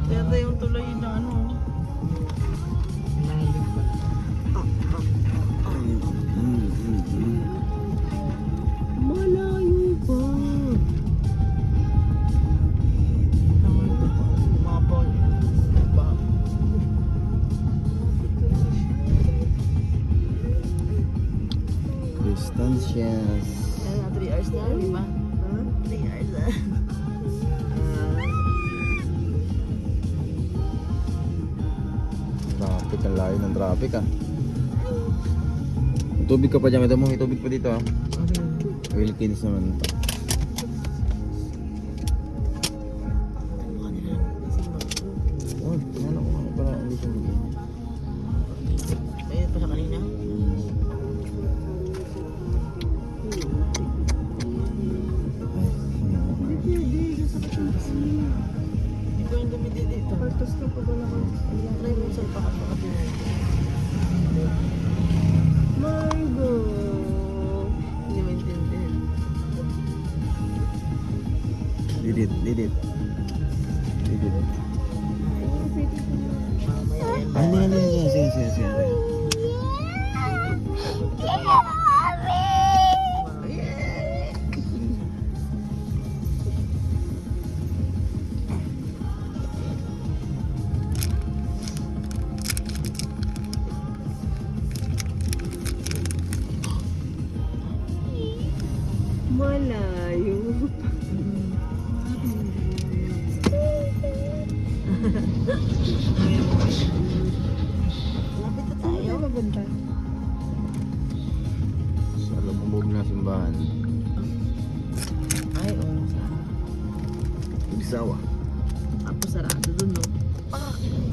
Ito yung tuloy na ano. Malayo pa. Distancias. 3 hours na, di ba? 3 hours na. Traffic, ang layo ng traffic ah. May tubig ka pa dyan, may tubig pa dito ah. Wilkins naman ito. Oh, ano ko para hindi siya mag-iinit. Ayun pa sa kanina. Ito yung dumidi dito. Partos ka pa ba naman? Try mo sa pakat mo kasi. Margo. Hindi maintindihan. Didit. Mamaya yan. Sige. Malayo. Lapit na tayo. Mabunta. Sa lumubog na simbahan. Ay, oo. Ibisawa. Tapos sarado dun, no?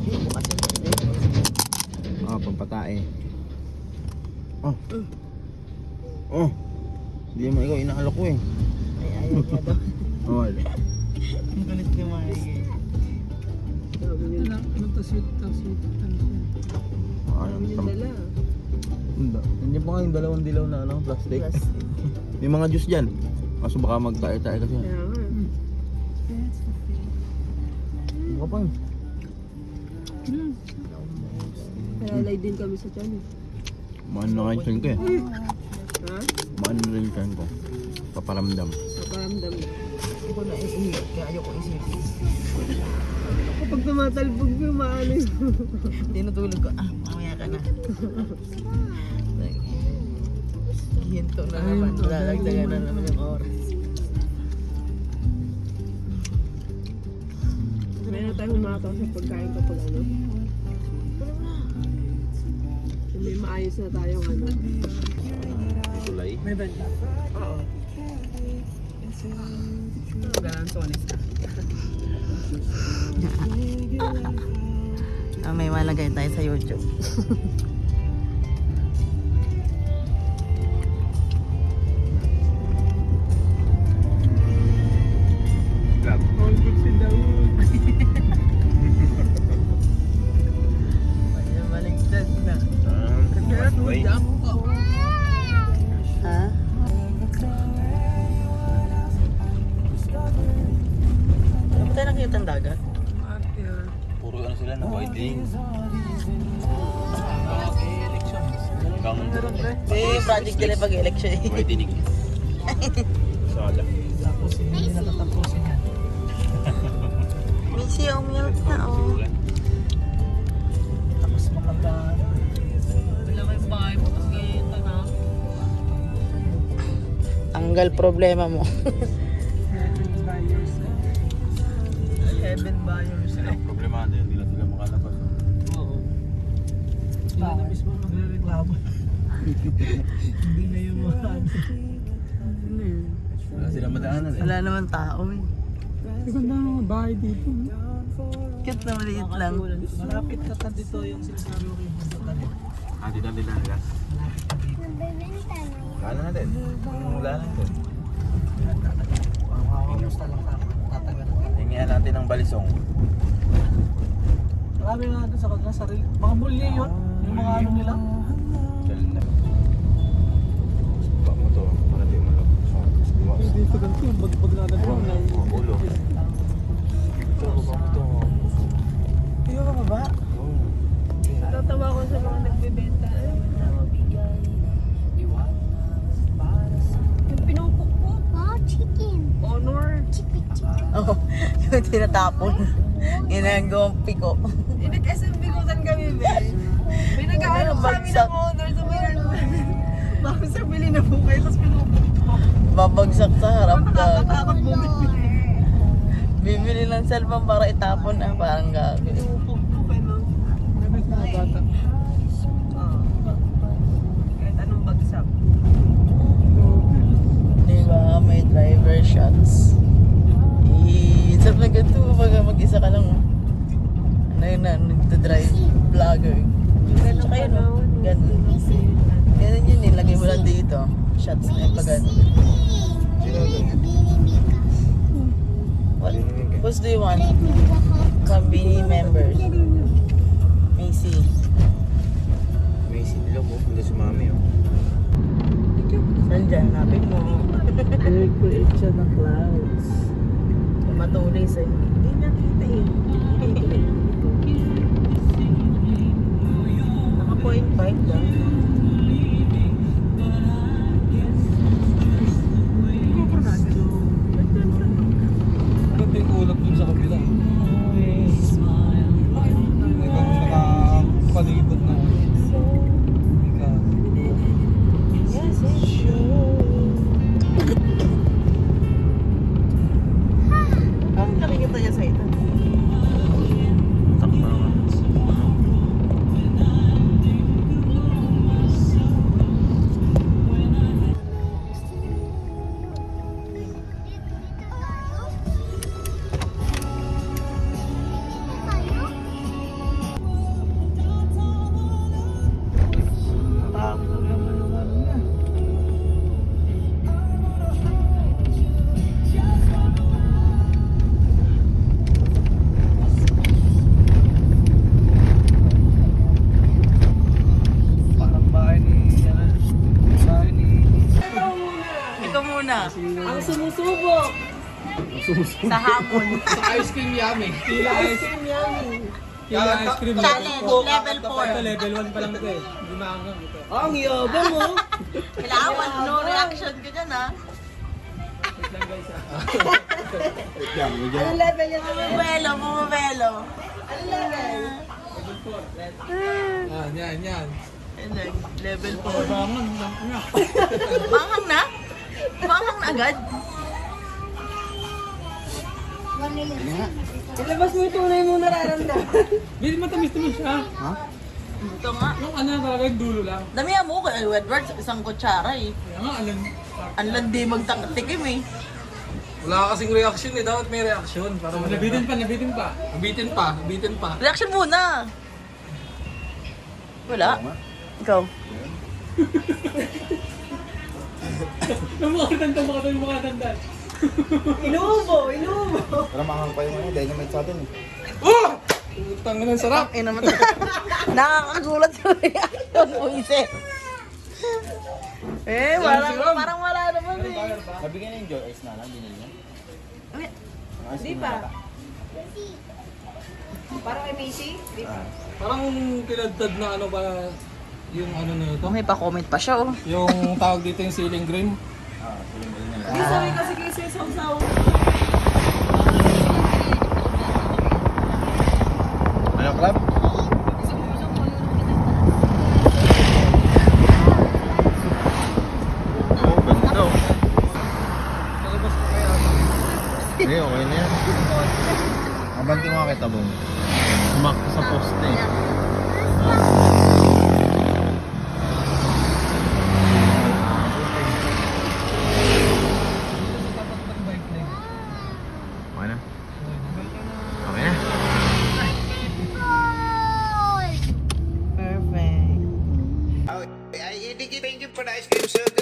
Hindi bukas yung Pampatae. Oh. Hindi mo ikaw inaalok ko eh. ay, ayaw niya daw. Wala. Ang kulit ni Margie. Anong Hindi. Hindi pa nga yung dalawang dilaw na ano, plastic. May mga juice dyan. Kaso baka magtae-tae kasi. Kaya nga. Baka pa yun. Nalalay din kami sa tiyan. Maan na nga yung tiyan ko eh. Ha? Maan na yung tiyan ko. Paparamdam. Naparamdam. Hindi ko na iingat, kaya ayoko isipin. Kapag tumatalbog yung maano yun. Tinutulog ko, mamaya ka na. Gihinto na naman, lalagdagan na naman yung oras. Meron tayong humataw sa pagkain kapag ano. May maayos na tayong ano. Kulay. May banda. Oo. Galantones na. May malagay tayo sa YouTube. Grab. All good in the wood. Maligtad na. Wait. Ha? Ano ba tayo nakikita ang dagat? Puro ano sila na whiting. Election. Eh, project nila pag-election eh. Whitening. Sala. Missy, milk na oh. Tapos makanda. Wala may bahay mo kasi na. Tanggal problema mo. Heaven by yourself. Problemado yun, hindi na sila makalabas. Oo. Sila na mismo magre-reklamo. Hindi na yung mga Wala sila madaanan eh. wala naman tao eh. Ganda ng mga bahay dito. Cute na maliit lang. Malapit na ta dito yung sinasabi ko yung tanim. Dito nila nila. Kala natin. Wala natin. Kamusta lang tatagal. Hingihan natin ng balisong. Marami nga doon sa kanila sarili. Mga bully yun. Yung mga ano nila. Galing na. Bak mo to, para di mo lang. Hindi ito ganito. Pag nagagawa na. Ulo. Ito, bak mo to. Ayaw ka ba? Tatawa ko sa mga nagbebenta. Yung pinupukpok. Wow, chicken. Honor. Oo, yung tinatapon. Yan ang gawang piko. Eh, nag-SM bigutan kami, be. May nag-aalok sa amin ng honor sa may ano. Bakit sir, bili na po kayo, tapos pinupukpok. Babagsak sa harap ka. Nakakatakot bumili. Bibili ng cellphone para itapon na parang gabi. Pinupukpok, ano. Nabit mga bata. Kahit anong bagsak. Diba, may driver shots. Isap na ganito, mag-isa ka lang. Ano yun na, nagta-drive vlogger. Tsaka yun, no? Ganun. Ganun yun, nilagay mo lang dito. Shots na yung pag What do you want? Company members. Macy. May sinila mo, hindi si mami oh. Saan dyan? Napin mo. Create siya ng clouds. Matuloy sa'yo. Hindi nakita eh. Naka 0.5 lang. Ba't yung ulap dun sa kabila? Ibang nakapalibot na. Ang nakikita niya sa ito. Takpa nga. Parang bahay ni... Bahay ni... Ikaw muna. Ang sumusubok. Sa hamon. Sa ice cream yummy. Tila ice cream yummy. Tila ice cream. Challenge, level Ito 4. level 1 pa lang ito eh. Hindi maangang ito. Ang yabang mo. Kailangan no reaction ka dyan, ha? Wait lang guys ah. Yan, medyo. Ang level niya. Bumabelo, bumabelo. Ano level? Yan. Level 4. Bangan lang nga. Manghang na? Manghang na agad? Ilabas mo yung tunay mo nararamdaman. Hindi matamis-tamis siya. Ha? Ito nga. Yung ano talaga yung dulo lang. Damihan mo kay Edward, isang kutsara eh. Kaya nga alam. Ang landi magtikim eh. Wala kasing reaction eh, dapat may reaction para Nabitin pa. Nabitin pa. Reaction muna. Wala? Ikaw. Lumakatanda. Inuubo. Para maangang pa yung ano, dahil may sa atin eh. Utang na sarap. Ina naman. Nakakagulat yung reaction mo, isip. Eh, parang wala naman eh. Nabigyan na yung Joy Ice na lang, binili niya. Di pa. Parang may Macy? Parang kinadtad na ano ba yung ano na ito. May pa-comment pa siya oh. Yung tawag dito yung ceiling green. Hindi sabi kasi kayo sa saw-saw. Ano, club? Oh, ganda oh. Hindi, okay na yan. Abanti mo nga kita, Bong. Sumak sa poste. Okay na? Okay na? Perfect. Ay, hindi kita yung ice cream, sir.